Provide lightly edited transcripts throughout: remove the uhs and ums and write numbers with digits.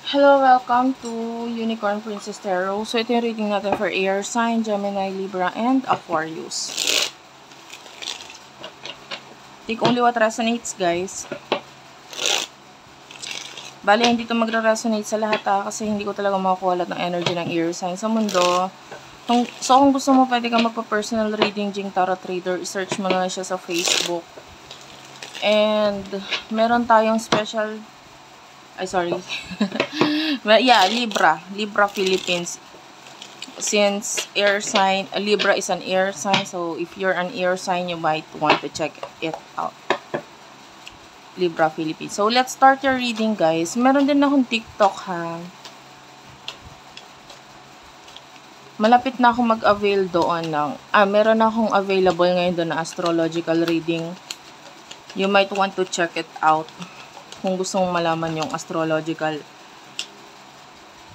Hello, welcome to Unicorn Princess Tarot. So, ito yung reading natin for air sign, Gemini, Libra, and Aquarius. Take only what resonates, guys. Bali, hindi ito magre-resonate sa lahat kasi hindi ko talaga makakuha lahat ng energy ng air sign sa mundo. So, kung gusto mo, pwede ka magpa-personal reading, Jing Tarot Trader. I-search mo na siya sa Facebook. And, meron tayong special... yeah, Libra Philippines. Since air sign, Libra is an air sign, so if you're an air sign, you might want to check it out. Libra Philippines. So, let's start your reading, guys. Meron din akong TikTok, ha. Malapit na akong mag-avail doon ng... meron akong available ngayon doon na astrological reading. You might want to check it out kung gusto mong malaman yung astrological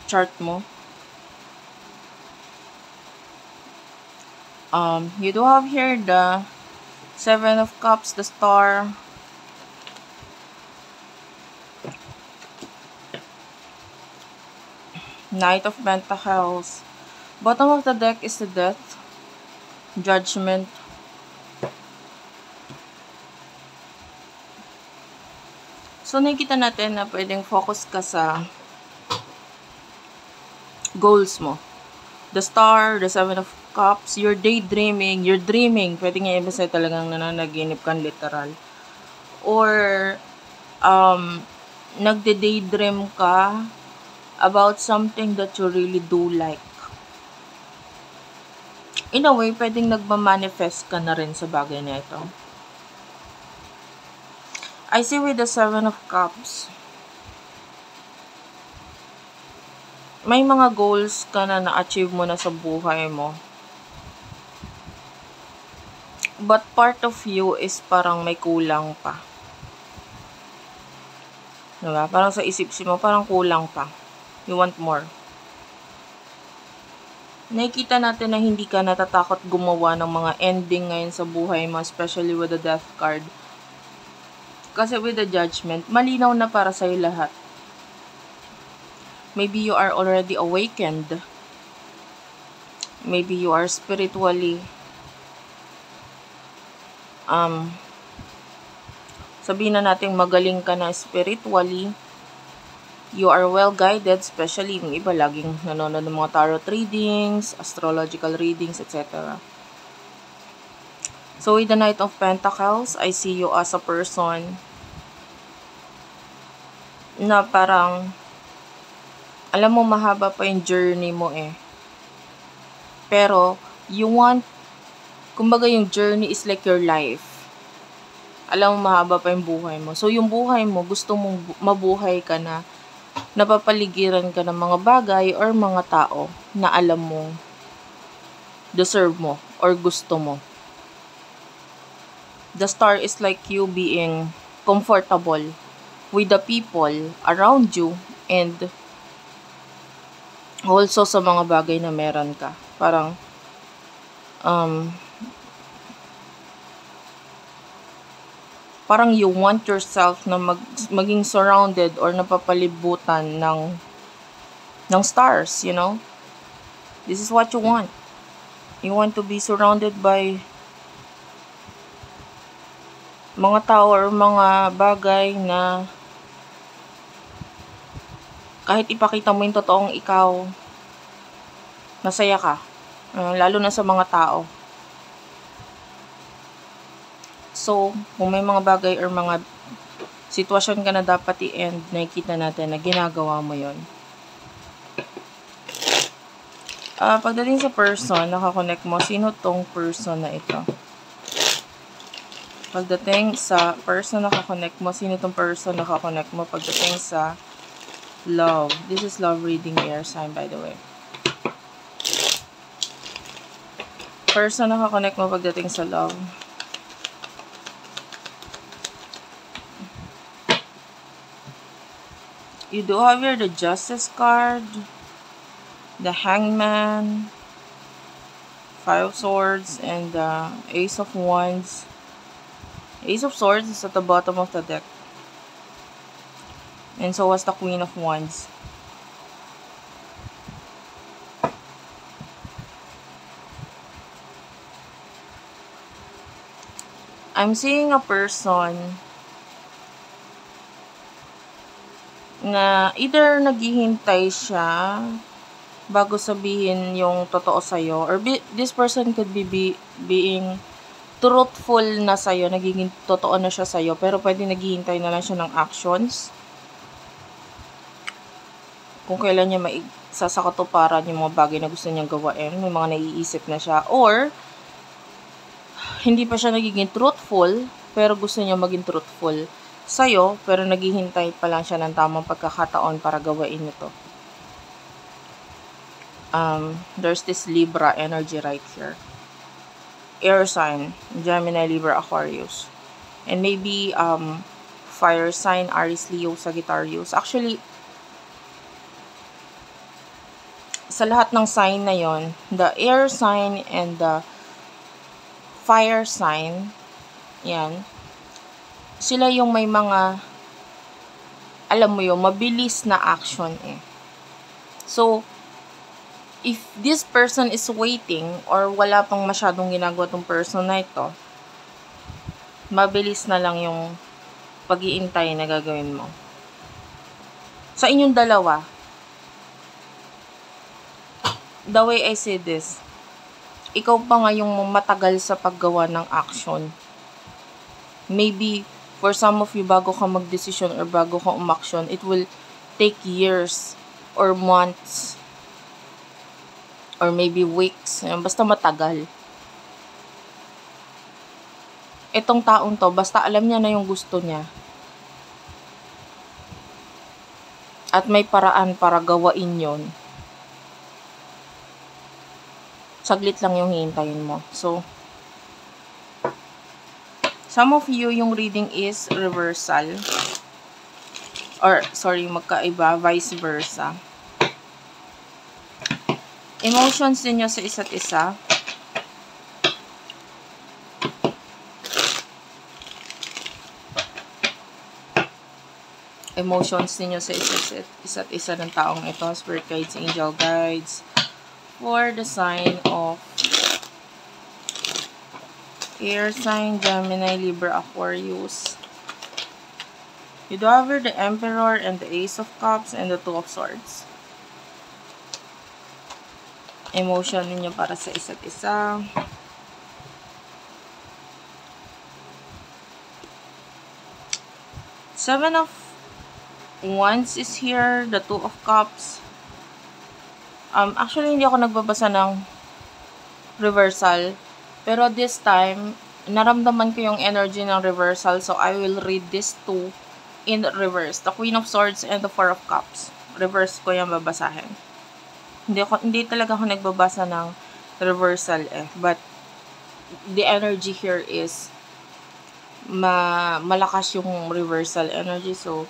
chart mo. You do have here the Seven of Cups, the Star, Knight of Pentacles. Bottom of the deck is the Death, Judgment, so nakikita natin na pwedeng focus ka sa goals mo. The Star, the Seven of Cups, you're daydreaming, you're dreaming. Pwede nga iba sa'yo talagang nananaginip kang literal. Or, nagde-daydream ka about something that you really do like. In a way, pwedeng nagmamanifest ka na rin sa bagay na ito. I see with the Seven of Cups, may mga goals ka na na-achieve mo na sa buhay mo. But part of you is parang may kulang pa. Diba? Parang sa isip mo, parang kulang pa. You want more. Nakikita natin na hindi ka natatakot gumawa ng mga ending ngayon sa buhay mo, especially with the Death card. Kasi with the Judgment, malinaw na para sa'yo lahat. Maybe you are already awakened. Maybe you are spiritually sabihin na natin magaling ka na spiritually. You are well guided, especially yung iba laging nanonood ng mga tarot readings, astrological readings, etc. So with the Knight of Pentacles, I see you as a person na parang alam mo mahaba pa yung journey mo Pero you want, kumbaga yung journey is like your life. Alam mo mahaba pa yung buhay mo. So yung buhay mo, gusto mong mabuhay ka na napapaligiran ka ng mga bagay or mga tao na alam mo deserve mo or gusto mo. The Star is like you being comfortable with the people around you and also sa mga bagay na meron ka. Parang parang you want yourself na maging surrounded or napapalibutan ng stars, you know? This is what you want. You want to be surrounded by mga tao or mga bagay na kahit ipakita mo yung totoong ikaw, masaya ka. Lalo na sa mga tao. So, kung may mga bagay or mga sitwasyon ka na dapat i-end, nakikita natin na ginagawa mo yon. Pagdating sa person, nakakonect mo, sino tong person na ito? Pagdating sa person nakakonect mo, sino tong person nakakonect mo? Pagdating sa love. This is love reading air sign, by the way. Person nakakonect mo pagdating sa love. You do have here the Justice card, the Hangman, Five of Swords, and the Ace of Wands. Ace of Swords is at the bottom of the deck. And so was the Queen of Wands. I'm seeing a person na either naghihintay siya bago sabihin yung totoo sa'yo, or this person could be being truthful na sa'yo, nagiging totoo na siya sa'yo, pero pwede naghihintay na lang siya ng actions. Kung kailan niya sasakatuparan yung mga bagay na gusto niyang gawain, may mga naiisip na siya, or hindi pa siya nagiging truthful, pero gusto niya maging truthful sa'yo, pero naghihintay pa lang siya ng tamang pagkakataon para gawain ito. There's this Libra energy right here. Air sign, Gemini, Libra, Aquarius. And maybe fire sign, Aries, Leo, Sagittarius. Actually, sa lahat ng sign na yon, the air sign and the fire sign, yan, sila yung may mga, alam mo yun, mabilis na action eh. So, if this person is waiting or wala pang masyadong ginagawa tong person na ito, mabilis na lang yung pag-iintay na gagawin mo. Sa inyong dalawa, the way I say this, ikaw pa nga yung matagal sa paggawa ng action. Maybe, for some of you, bago ka mag-decision or bago ka umaksyon, it will take years or months or maybe weeks. Basta matagal. Itong taong to, basta alam niya na yung gusto niya. At may paraan para gawain yon. Saglit lang yung hihintayin mo. So, some of you, yung reading is reversal. Or, sorry, magkaiba, vice versa. Emotions ninyo sa isa't isa. Emotions ninyo sa isa't isa ng taong ito. Spirit guides, angel guides. For the sign of air sign, Gemini, Libra, Aquarius. You do have the Emperor and the Ace of Cups and the Two of Swords. Emotion ninyo para sa isa't isa. Seven of Wands is here. The Two of Cups. Actually, hindi ako nagbabasa ng reversal. Pero this time, naramdaman ko yung energy ng reversal. So, I will read this two in reverse. The Queen of Swords and the Four of Cups. Reverse ko yung babasahin. Hindi talaga ako nagbabasa ng reversal eh. But, the energy here is malakas yung reversal energy. So,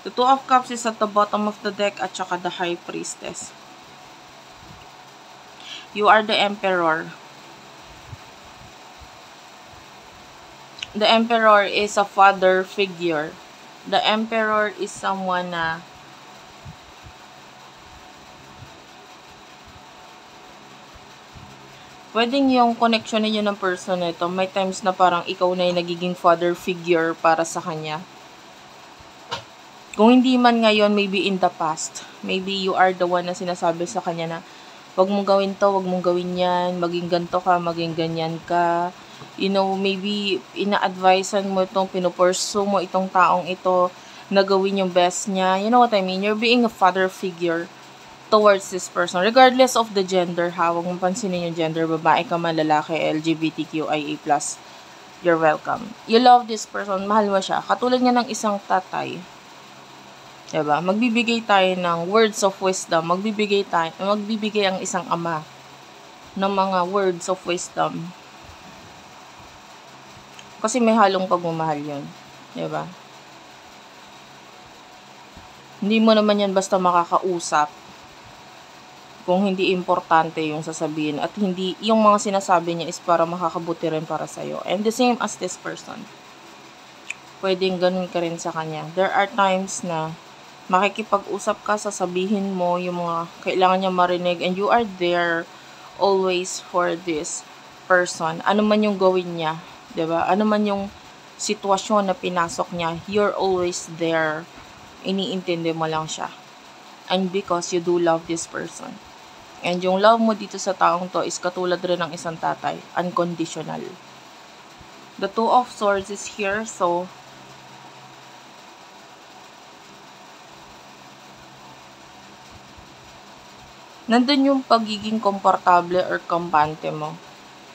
the Two of Cups is at the bottom of the deck at saka the High Priestess. You are the Emperor. The Emperor is a father figure. The Emperor is someone na pwedeng yung connection ninyo ng person na ito, may times na parang ikaw na yung nagiging father figure para sa kanya. Kung hindi man ngayon, maybe in the past. Maybe you are the one na sinasabi sa kanya na, wag mong gawin to, wag mong gawin yan, maging ganto ka, maging ganyan ka. You know, maybe ina-advisean mo itong, pinupursu mo itong taong ito na gawin yung best niya. You know what I mean? You're being a father figure towards this person. Regardless of the gender, ha? Huwag mong pansinin yung gender, babae ka man, lalaki, LGBTQIA+. You're welcome. You love this person, mahal mo siya. Katulad nga ng isang tatay. Diba? Magbibigay tayo ng words of wisdom. Magbibigay ang isang ama ng mga words of wisdom. Kasi may halong pagmamahal yun. Diba? Hindi mo naman yan basta makakausap kung hindi importante yung sasabihin at hindi yung mga sinasabi niya is para makakabuti rin para sa'yo. And the same as this person. Pwedeng ganun ka rin sa kanya. There are times na makikipag-usap ka, sasabihin mo yung mga kailangan niya marinig and you are there always for this person. Ano man yung gawin niya, 'di ba? Ano man yung sitwasyon na pinasok niya, you're always there. Iniintindi mo lang siya. And because you do love this person. And yung love mo dito sa taong to is katulad rin ng isang tatay. Unconditional. The Two of Swords is here. So, nandun yung pagiging komportable or kampante mo.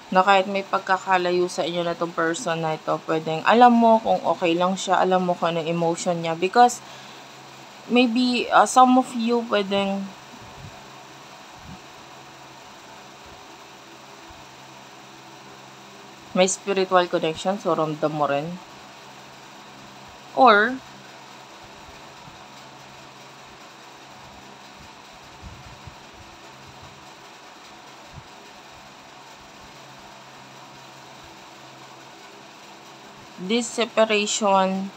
Na kahit may pagkakalayo sa inyo na itong person na ito, pwedeng alam mo kung okay lang siya, alam mo kung ano emotion niya. Because, maybe, some of you pwedeng may spiritual connection, so ramdam mo rin. Or, this separation,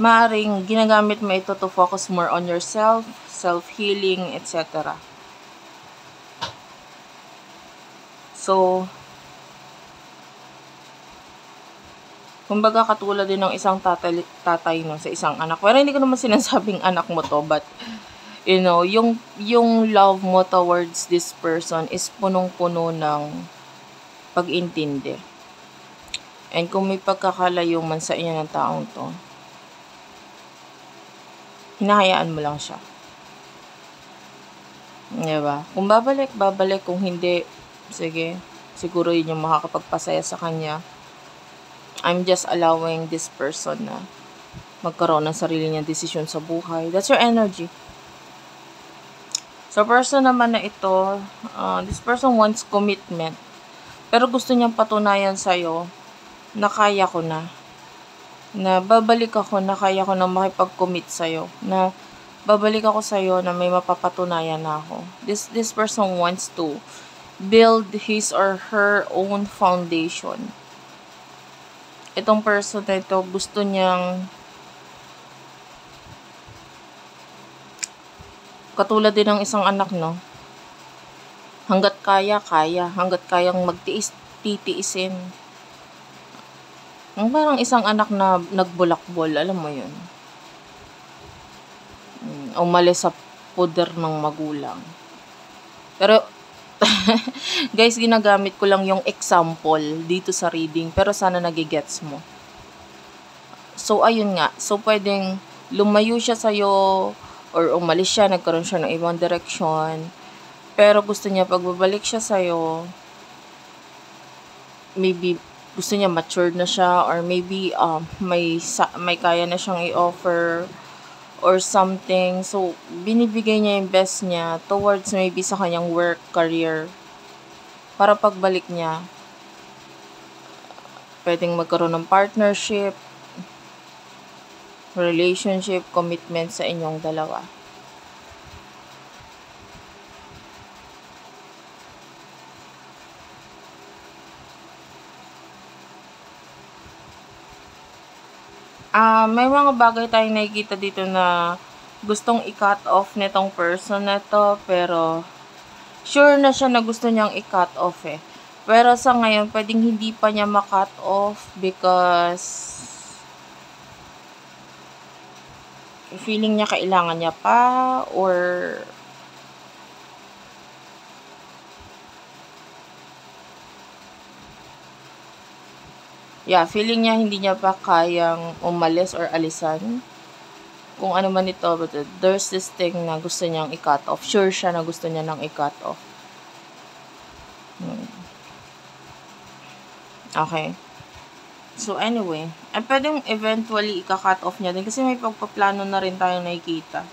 maaaring ginagamit mo ito to focus more on yourself, self-healing, etc. So, kumbaga katulad din ng isang tatay no, sa isang anak. Pero hindi ko naman sinasabing anak mo to, but you know, yung love mo towards this person is punong-puno ng pag-intindi. And kung may pagkakalayo man sa inyo ng taong to, hinahayaan mo lang siya. Diba? Kung babalik. Kung hindi, sige, siguro yun yung makakapagpasaya sa kanya. I'm just allowing this person na magkaroon ng sarili niyang desisyon sa buhay. That's your energy. So, person naman na ito, this person wants commitment. Pero gusto niyang patunayan sa'yo na kaya ko na. Na babalik ako na kaya ko na makipag-commit sa'yo. Na babalik ako sa'yo na may mapapatunayan na ako. This person wants to build his or her own foundation. Itong person na ito, gusto niyang katulad din ng isang anak, no? Hanggat kaya. Hanggat kayang magtiis, titiisin. Parang isang anak na nagbulakbol, alam mo yun. Umalis sa poder ng magulang. Pero, guys, ginagamit ko lang yung example dito sa reading, pero sana nagigets mo. So, ayun nga. So, pwedeng lumayo siya sa'yo, or umalis siya, nagkaroon siya ng ibang direksyon. Pero gusto niya, pagbabalik siya sa'yo, maybe gusto niya matured na siya, or maybe may kaya na siyang i-offer, or something. So, binibigay niya yung best niya towards maybe sa kanyang work, career. Para pagbalik niya, pwedeng magkaroon ng partnership, relationship, commitment sa inyong dalawa. May mga bagay tayong nakikita dito na gustong i-cut off nitong person na to, pero sure na siya na gusto niyang i-cut off eh. Pero sa ngayon, pwedeng hindi pa niya ma-cut off because feeling niya kailangan niya pa, or feeling niya hindi niya pa kayang umalis or alisan. Kung ano man ito, but there's this thing na gusto niyang i-cut off. Sure siya na gusto niya nang i-cut off. Okay. So, anyway, pwedeng eventually i-cut off niya din kasi may pagpaplano na rin tayong nakikita.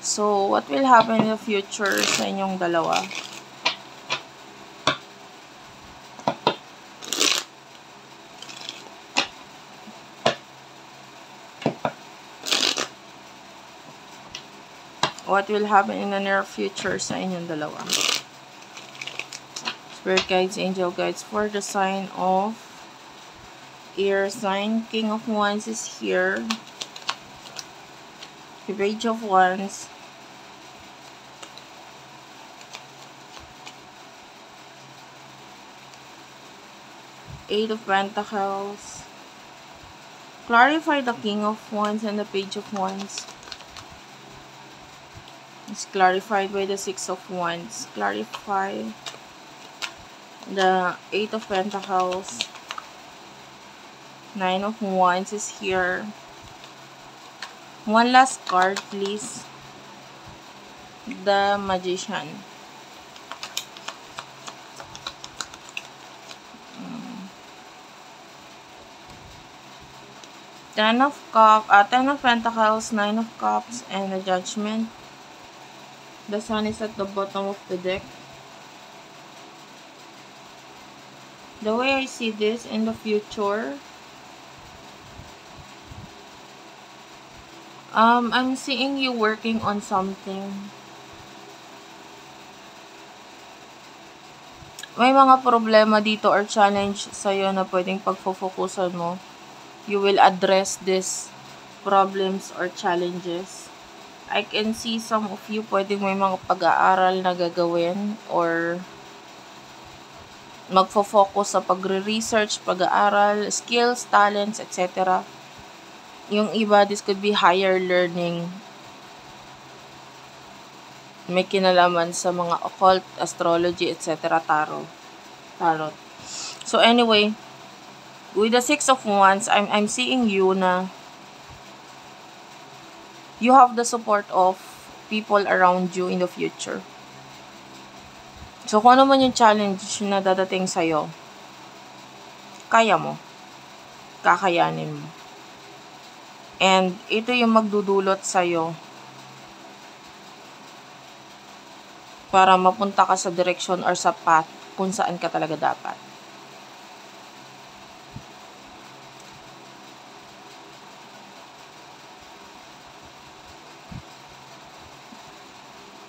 So, what will happen in the future sa inyong dalawa? What will happen in the near future sa inyong dalawa? Spirit guides, angel guides for the sign of air sign. King of Wands is here. The Page of Wands. Eight of Pentacles. Clarify the King of Wands and the Page of Wands. It's clarified by the Six of Wands. Clarify the Eight of Pentacles. Nine of Wands is here. One last card, please. The Magician. Ten of Pentacles, Nine of Cups, and the Judgment. The Sun is at the bottom of the deck. The way I see this in the future, I'm seeing you working on something. May mga problema dito or challenge sa'yo na pwedeng pagfofokusan mo. You will address these problems or challenges. I can see some of you pwedeng may mga pag-aaral na gagawin or magfo-focus sa pagre-research, pag-aaral, skills, talents, etc. Yung iba, this could be higher learning. May kinalaman sa mga occult, astrology, etc. Tarot. So anyway, with the Six of Wands, I'm seeing you na you have the support of people around you in the future. So, kung ano man yung challenge na dadating sa'yo, kaya mo. Kakayanin mo. And, ito yung magdudulot sa'yo para mapunta ka sa direction or sa path kung saan ka talaga dapat.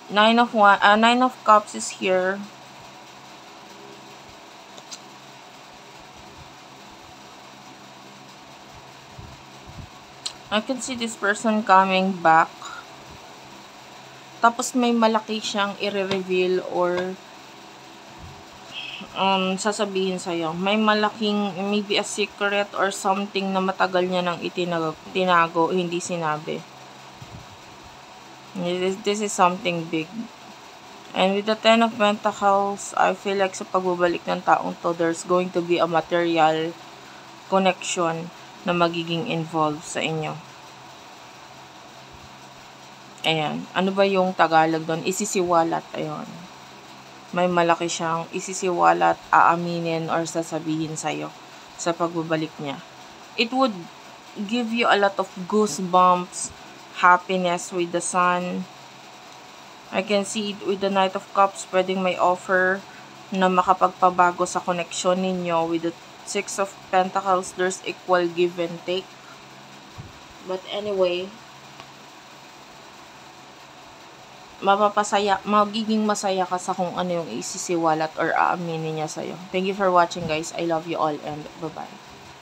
Nine of Cups is here. I can see this person coming back. Tapos may malaki siyang i-reveal or sasabihin sa'yo. May malaking, maybe a secret or something na matagal niya nang itinago, hindi sinabi. This is something big. And with the Ten of Pentacles, I feel like sa pagbabalik ng taong to, there's going to be a material connection na magiging involved sa inyo. Ayan. Ano ba yung Tagalog doon? Isisiwalat. Ayun. May malaki siyang isisiwalat, aaminin, or sasabihin sa'yo sa pagbabalik niya. It would give you a lot of goosebumps, happiness with the Sun. I can see it with the Knight of Cups, pwedeng may offer na makapagpabago sa connection ninyo. With the Six of Pentacles, there's equal give and take. But anyway, magiging masaya ka sa kung ano yung isisiwalat or aaminin niya sa'yo. Thank you for watching, guys. I love you all and bye-bye.